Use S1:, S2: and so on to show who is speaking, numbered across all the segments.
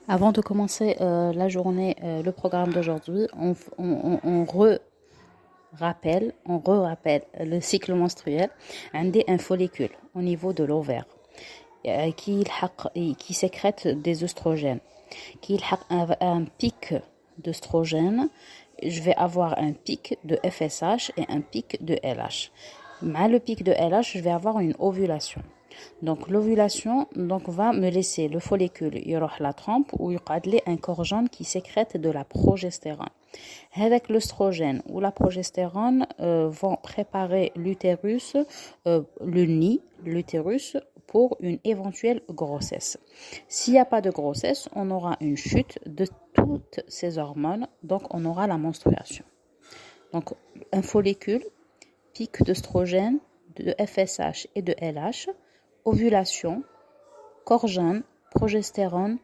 S1: Avant de commencer la journée, le programme d'aujourd'hui, on rappelle le cycle menstruel. On a un follicule au niveau de l'ovaire qui sécrète des oestrogènes, qui a un pic d'oestrogène. Je vais avoir un pic de FSH et un pic de LH. Mais le pic de LH, je vais avoir une ovulation. Donc l'ovulation va me laisser le follicule يروح la trompe où il y a un corps jaune qui sécrète de la progestérone. Avec l'œstrogène ou la progestérone vont préparer l'utérus, le nid, l'utérus pour une éventuelle grossesse. S'il n'y a pas de grossesse, on aura une chute de toutes ces hormones, donc on aura la menstruation. Donc un follicule, pic d'œstrogène, de FSH et de LH, ovulation, corps jaune, progestérone,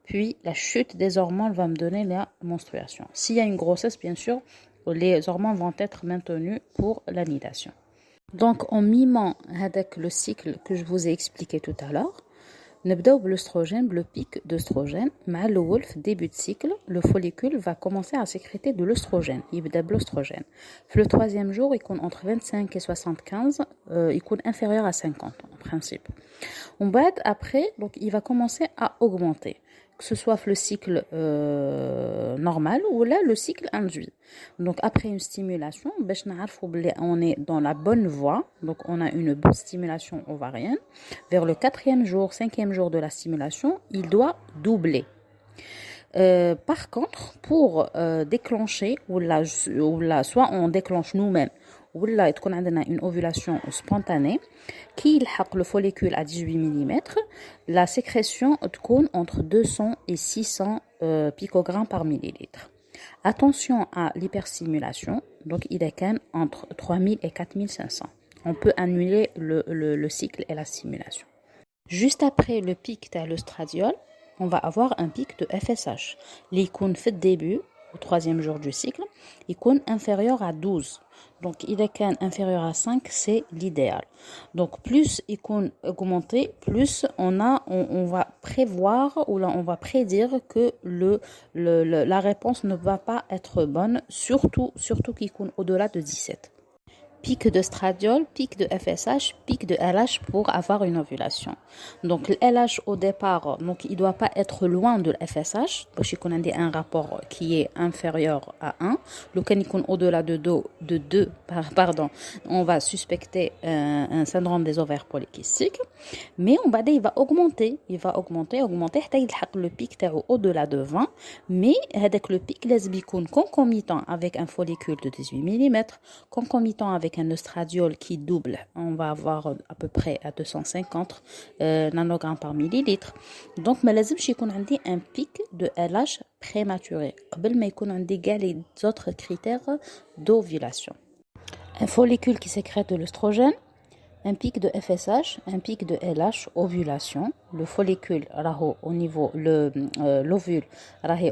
S1: puis la chute des hormones va me donner la menstruation. S'il y a une grossesse, bien sûr, les hormones vont être maintenues pour l'anidation. Donc, en mimant avec le cycle que je vous ai expliqué tout à l'heure, نبداو بالاستروجين, le pic d'œstrogène. مع الاول في début de cycle, le follicule va commencer à sécréter de l'œstrogène. يبدا بالاستروجين. في le troisième jour, il compte entre 25 et 75, il compte inférieur à 50 en principe. On bat après, donc il va commencer à augmenter, que ce soit le cycle normal ou là le cycle induit. Donc après une stimulation, on est dans la bonne voie, donc on a une bonne stimulation ovarienne. Vers le 4e jour, 5e jour de la stimulation, il doit doubler. Par contre, pour déclencher, soit on déclenche nous-mêmes, ou là, il y a une ovulation spontanée qui le follicule à 18 mm, la sécrétion est entre 200 et 600 picogrammes par millilitre. Attention à l'hyperstimulation, donc il est entre 3000 et 4500. On peut annuler le cycle et la stimulation. Juste après le pic de l'œstradiol, on va avoir un pic de FSH. Les cônes fait début, au 3e jour du cycle, il est inférieur à 12. Donc, il est inférieur à 5, c'est l'idéal. Donc, plus il est augmenté, plus on va prévoir ou là, on va prédire que la réponse ne va pas être bonne, surtout qu'il est au-delà de 17. Pic d'œstradiol, pic de FSH, pic de LH pour avoir une ovulation. Donc le LH au départ, donc il doit pas être loin de FSH, parce qu'on a un rapport qui est inférieur à 1. Le cas au-delà de 2, on va suspecter un syndrome des ovaires polykystiques. Mais il va augmenter, حتى يلحق le pic au-delà de 20. Mais avec le pic لازم يكون concomitant avec un follicule de 18 mm, concomitant avec un œstradiol qui double, on va avoir à peu près à 250 nanogrammes par millilitre. Donc, mais لازمش يكون عندي un pic de LH prématuré قبل ما يكون عندي les autres critères d'ovulation. Un follicule qui sécrète de l'œstrogène, un pic de FSH, un pic de LH, ovulation. Le follicule au niveau, l'ovule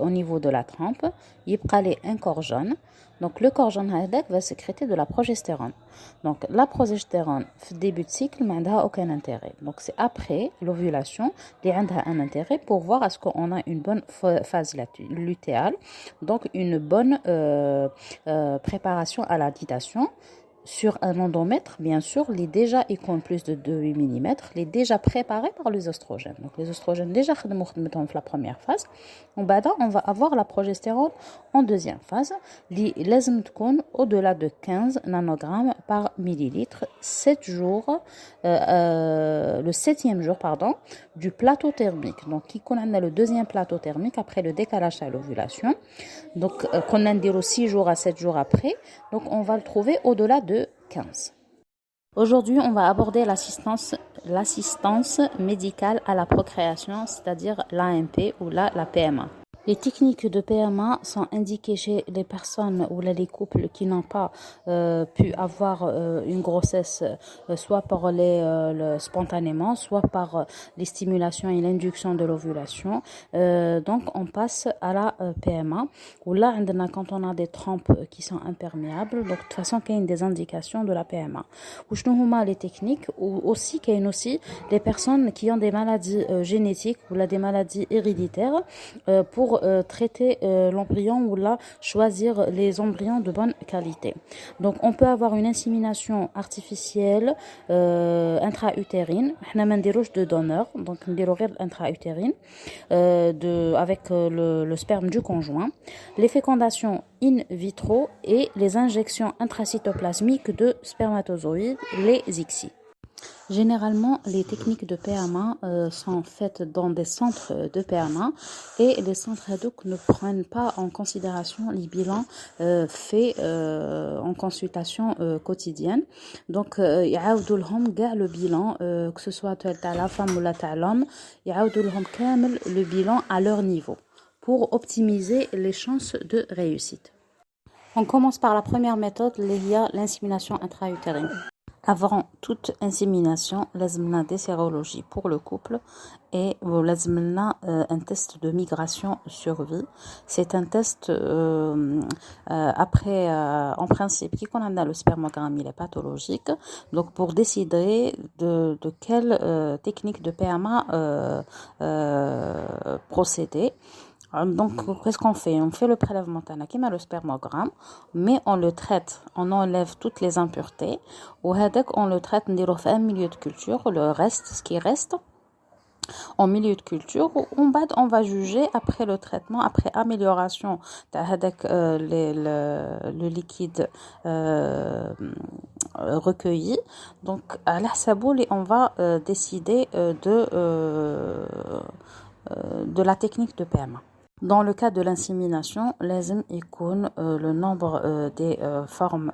S1: au niveau de la trempe. Il y a un corps jaune. Donc le corps jaune va sécréter de la progestérone. Donc la progestérone, au début de cycle, n'a aucun intérêt. Donc c'est après l'ovulation qu'il y a un intérêt pour voir est-ce qu'on a une bonne phase lutéale. Donc une bonne préparation à la dilatation. Sur un endomètre, bien sûr, il est déjà plus de 2 mm, il est déjà préparé par les oestrogènes. Donc les oestrogènes déjà dans la première phase. On va avoir la progestérone en deuxième phase. Les au-delà de 15 nanogrammes par millilitre, 7 jours, le 7e jour du plateau thermique. Donc qui connaît le deuxième plateau thermique après le décalage à l'ovulation. Donc qu'on a 6 jours à 7 jours après. Donc on va le trouver au-delà de 15. Aujourd'hui, on va aborder l'assistance médicale à la procréation, c'est-à-dire l'AMP ou la PMA. Les techniques de PMA sont indiquées chez les personnes ou les couples qui n'ont pas pu avoir une grossesse, soit par spontanément, soit par les stimulations et l'induction de l'ovulation. Donc, on passe à la PMA, où là, quand on a des trompes qui sont imperméables, donc de toute façon, il y a des indications de la PMA. Ou je nous les techniques, ou aussi, qu'il y a aussi les personnes qui ont des maladies génétiques ou là, des maladies héréditaires pour traiter l'embryon ou là choisir les embryons de bonne qualité. Donc on peut avoir une insémination artificielle intra-utérine. احنا ما نديروش de donneur, donc نديرو غير intra-utérine avec le sperme du conjoint. Les fécondations in vitro et les injections intracytoplasmiques de spermatozoïdes, les ICSI. Généralement, les techniques de PMA sont faites dans des centres de PMA et les centres donc ne prennent pas en considération les bilans faits en consultation quotidienne. Donc, يعاودوا لهم كاع le bilan, que ce soit تاع la femme ou تاع l'homme, يعاودوا لهم كامل le bilan à leur niveau pour optimiser les chances de réussite. On commence par la première méthode, l'insémination intra-utérine. Avant toute insémination, لازمنا des sérologies pour le couple et لازمنا un test de migration survie. C'est un test après, en principe, qui qu'on a le spermogramme, il est pathologique. Donc, pour décider de quelle technique de PMA procéder. Donc, qu'est-ce qu'on fait? On fait le prélèvement qui a le spermogramme, mais on le traite, on enlève toutes les impuretés. Ou on le traite en milieu de culture, le reste, ce qui reste, en milieu de culture. On va juger après le traitement, après amélioration le liquide recueilli. Donc, à la saboule, on va décider de la technique de PMA. Dans le cas de l'insémination, لازم يكون le nombre des formes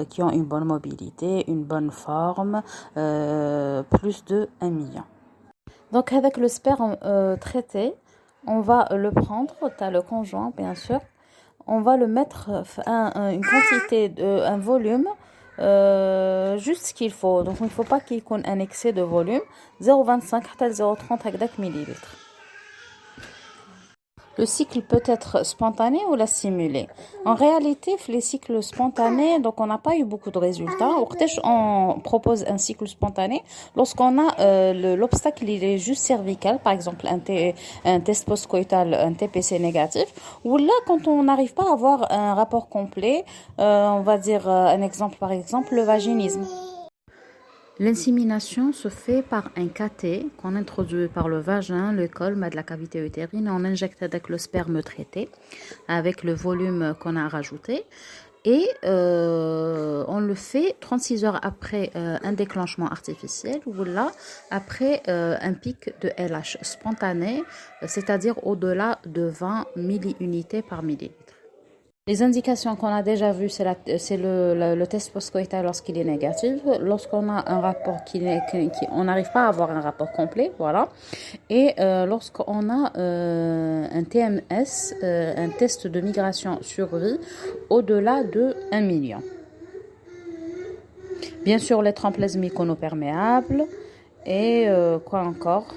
S1: qui ont une bonne mobilité, une bonne forme, plus de 1 million. Donc avec le sperme traité, on va le prendre, tu as le conjoint bien sûr, on va le mettre une quantité, un volume, juste ce qu'il faut. Donc il ne faut pas qu'il y ait un excès de volume, 0,25 حتى 0,30 millilitres. Le cycle peut être spontané ou la simulé. En réalité, les cycles spontanés, donc on n'a pas eu beaucoup de résultats. On propose un cycle spontané lorsqu'on a l'obstacle, il est juste cervical, par exemple un test postcoïtal, un TPC négatif. Ou là, quand on n'arrive pas à avoir un rapport complet, on va dire un exemple, par exemple, le vaginisme. L'insémination se fait par un cathé qu'on introduit par le vagin, le col, de la cavité utérine, et on injecte avec le sperme traité, avec le volume qu'on a rajouté. Et on le fait 36 heures après un déclenchement artificiel ou là après un pic de LH spontané, c'est-à-dire au-delà de 20 milliunités par millilitre. Les indications qu'on a déjà vues, c'est le test postcoïtal lorsqu'il est négatif, lorsqu'on a un rapport on n'arrive pas à avoir un rapport complet, voilà, et lorsqu'on a un TMS, un test de migration survie, au-delà de 1 million. Bien sûr, les trompes iconoperméables et quoi encore?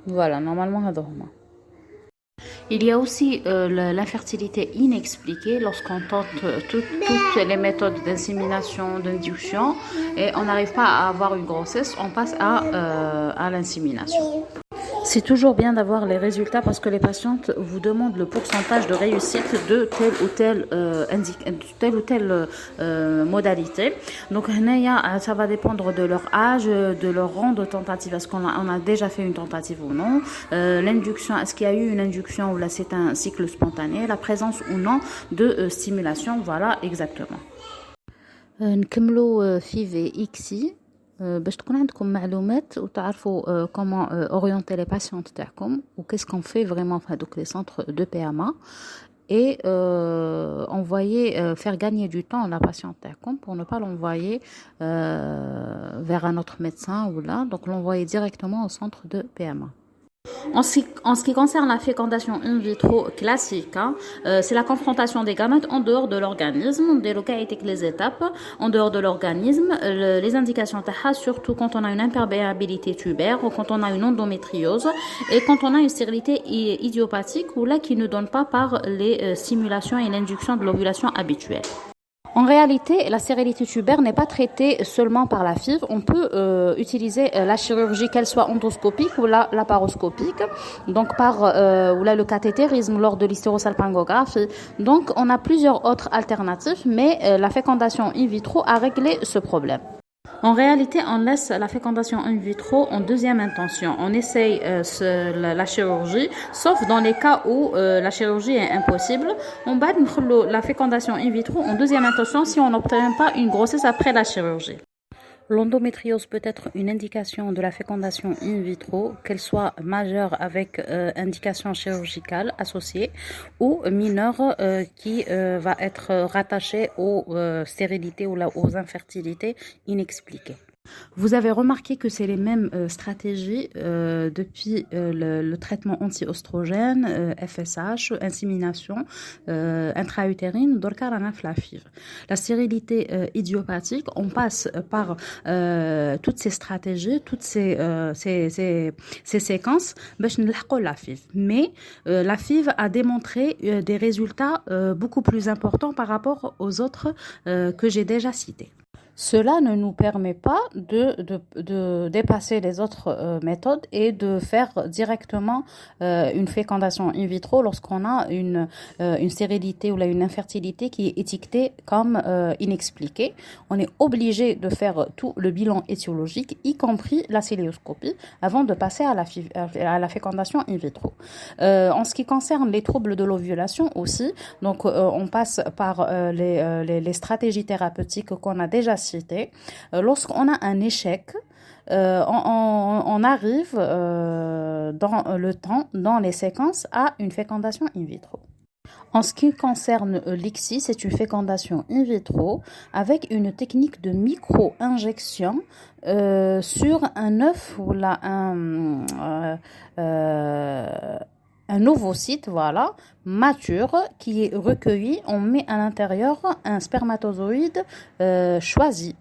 S1: Voilà, normalement, il y a aussi l'infertilité inexpliquée lorsqu'on tente toutes les méthodes d'insémination, d'induction et on n'arrive pas à avoir une grossesse, on passe à l'insémination. C'est toujours bien d'avoir les résultats parce que les patientes vous demandent le pourcentage de réussite de telle ou telle modalité. Donc, ça va dépendre de leur âge, de leur rang de tentative. Est-ce qu'on a déjà fait une tentative ou non? L'induction, est-ce qu'il y a eu une induction ou là c'est un cycle spontané? La présence ou non de stimulation, voilà exactement. نكملوا في XI. باش تكون عندكم معلومات وتعرفوا comment orienter les patientes تاعكم و qu'est-ce qu'on fait vraiment في هذوك les centres de PMA et faire gagner du temps à la patiente pour ne pas l'envoyer vers un autre médecin ou là, donc l'envoyer directement au centre de PMA. En ce qui concerne la fécondation in vitro classique, c'est la confrontation des gamètes en dehors de l'organisme, des localités que les étapes, en dehors de l'organisme, les indications TAHA, surtout quand on a une imperméabilité tubaire ou quand on a une endométriose et quand on a une stérilité idiopathique ou là qui ne donne pas par les stimulations et l'induction de l'ovulation habituelle. En réalité, la stérilité tubaire n'est pas traitée seulement par la FIV. On peut utiliser la chirurgie, qu'elle soit endoscopique ou laparoscopique, donc ou là le cathétérisme lors de l'hystérosalpingographie. Donc, on a plusieurs autres alternatives, mais la fécondation in vitro a réglé ce problème. En réalité, on laisse la fécondation in vitro en deuxième intention. On essaye la chirurgie, sauf dans les cas où la chirurgie est impossible. On bat la fécondation in vitro en deuxième intention si on n'obtient pas une grossesse après la chirurgie. L'endométriose peut être une indication de la fécondation in vitro, qu'elle soit majeure avec indication chirurgicale associée ou mineure qui va être rattachée aux stérilités ou aux infertilités inexpliquées. Vous avez remarqué que c'est les mêmes stratégies depuis le traitement anti-oestrogène, FSH, insémination intra-utérine, la FIV. La stérilité idiopathique, on passe par toutes ces stratégies, toutes ces séquences, la FIV. Mais la FIV a démontré des résultats beaucoup plus importants par rapport aux autres que j'ai déjà cités. Cela ne nous permet pas de dépasser les autres méthodes et de faire directement une fécondation in vitro lorsqu'on a une stérilité ou là, une infertilité qui est étiquetée comme inexpliquée. On est obligé de faire tout le bilan étiologique, y compris la célioscopie, avant de passer à la fécondation in vitro. En ce qui concerne les troubles de l'ovulation aussi, donc on passe par les stratégies thérapeutiques qu'on a déjà citées. Lorsqu'on a un échec, on arrive dans le temps, dans les séquences, à une fécondation in vitro. En ce qui concerne l'ICSI, c'est une fécondation in vitro avec une technique de micro-injection sur un œuf ou là un ovocyte, voilà, mature, qui est recueilli. On met à l'intérieur un spermatozoïde choisi.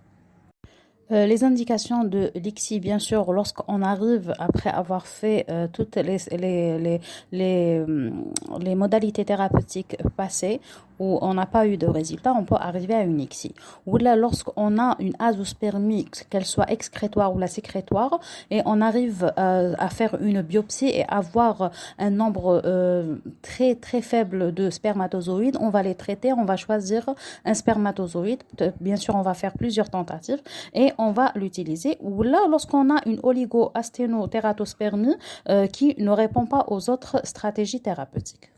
S1: Les indications de l'ICSI, bien sûr, lorsqu'on arrive après avoir fait toutes les modalités thérapeutiques passées, où on n'a pas eu de résultat, on peut arriver à une ICSI. Ou là, lorsqu'on a une azoospermie, qu'elle soit excrétoire ou la sécrétoire, et on arrive à faire une biopsie et avoir un nombre très très faible de spermatozoïdes, on va les traiter, on va choisir un spermatozoïde. Bien sûr, on va faire plusieurs tentatives et on va l'utiliser. Ou là, lorsqu'on a une oligo-asténotératospermie qui ne répond pas aux autres stratégies thérapeutiques.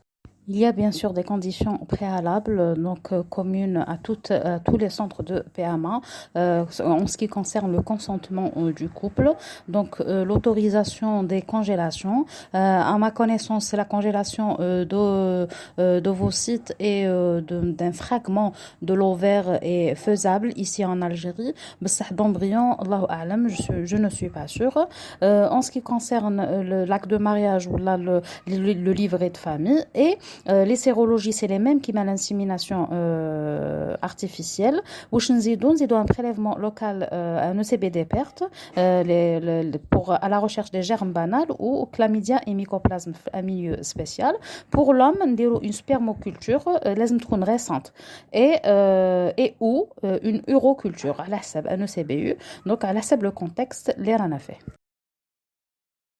S1: Il y a bien sûr des conditions préalables, donc communes à tous les centres de PMA en ce qui concerne le consentement du couple. Donc l'autorisation des congélations. À ma connaissance, la congélation d'ovocytes et d'un fragment de l'ovaire est faisable ici en Algérie. D'embryon, Allahu a'lam, je ne suis pas sûre. En ce qui concerne l'acte de mariage ou là, le livret de famille et les sérologies, c'est les mêmes qui mènent l'insémination artificielle. Nzidou un prélèvement local, un ECBD perte à la recherche des germes banals ou chlamydia et mycoplasme à milieu spécial. Pour l'homme, une spermoculture récente et ou une uroculture, à la un ECBU. Donc, à la le contexte, l'air en a fait.